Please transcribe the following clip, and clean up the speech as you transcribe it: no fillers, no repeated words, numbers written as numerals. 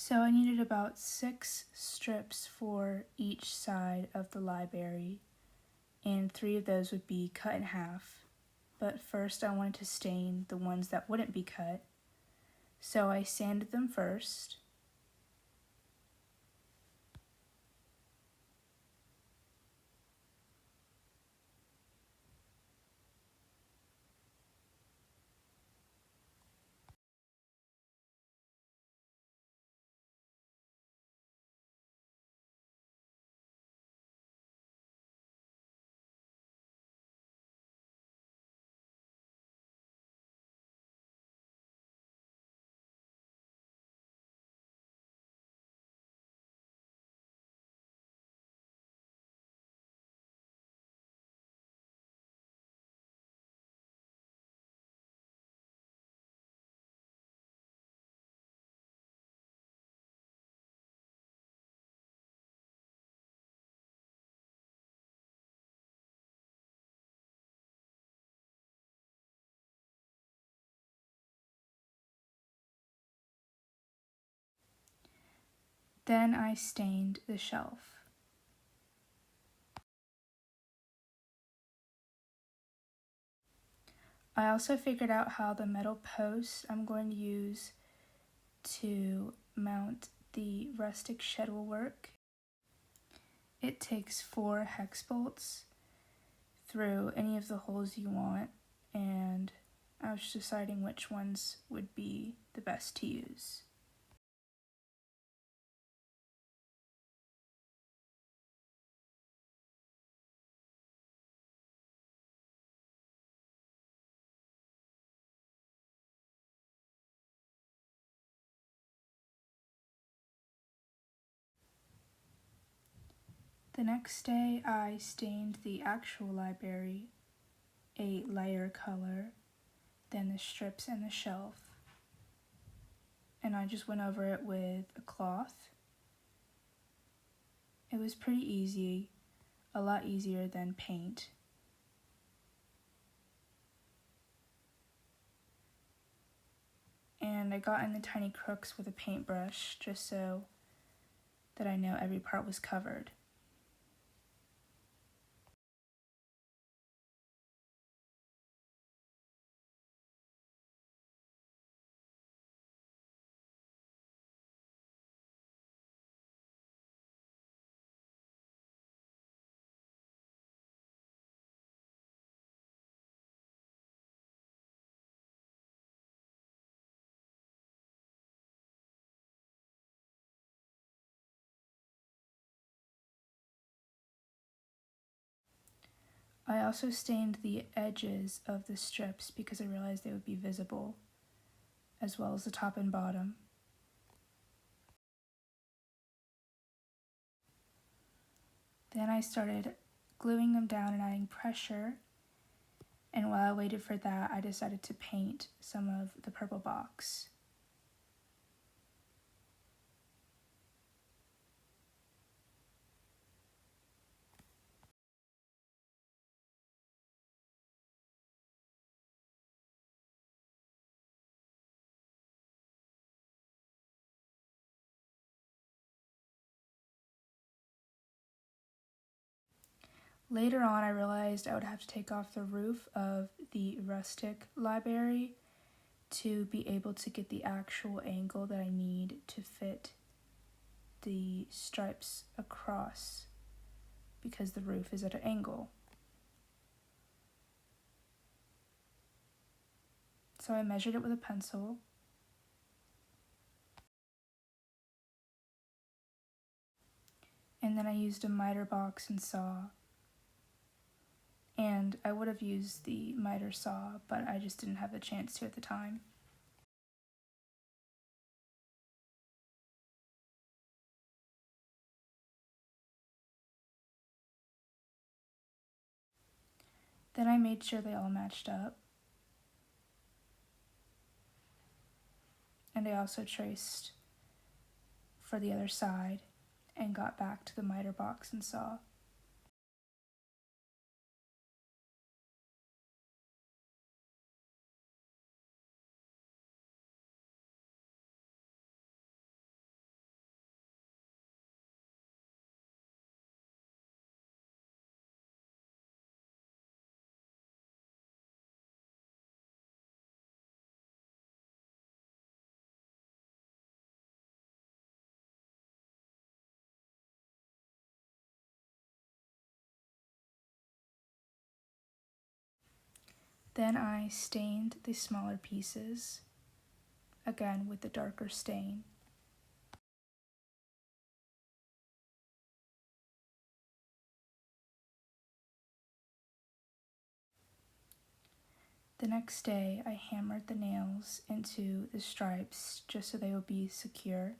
So I needed about 6 strips for each side of the library, and 3 of those would be cut in half. But first I wanted to stain the ones that wouldn't be cut, so I sanded them first. Then I stained the shelf. I also figured out how the metal posts I'm going to use to mount the rustic shed will work. It takes 4 hex bolts through any of the holes you want, and I was deciding which ones would be the best to use. The next day I stained the actual library a lighter color than the strips and the shelf, and I just went over it with a cloth. It was pretty easy, a lot easier than paint. And I got in the tiny crooks with a paintbrush just so that I know every part was covered. I also stained the edges of the strips because I realized they would be visible, as well as the top and bottom. Then I started gluing them down and adding pressure, and while I waited for that, I decided to paint some of the purple box. Later on, I realized I would have to take off the roof of the rustic library to be able to get the actual angle that I need to fit the stripes across, because the roof is at an angle. So I measured it with a pencil, and then I used a miter box and saw. And I would have used the miter saw, but I just didn't have the chance to at the time. Then I made sure they all matched up. And I also traced for the other side and got back to the miter box and saw. Then I stained the smaller pieces, again with the darker stain. The next day, I hammered the nails into the stripes just so they would be secure.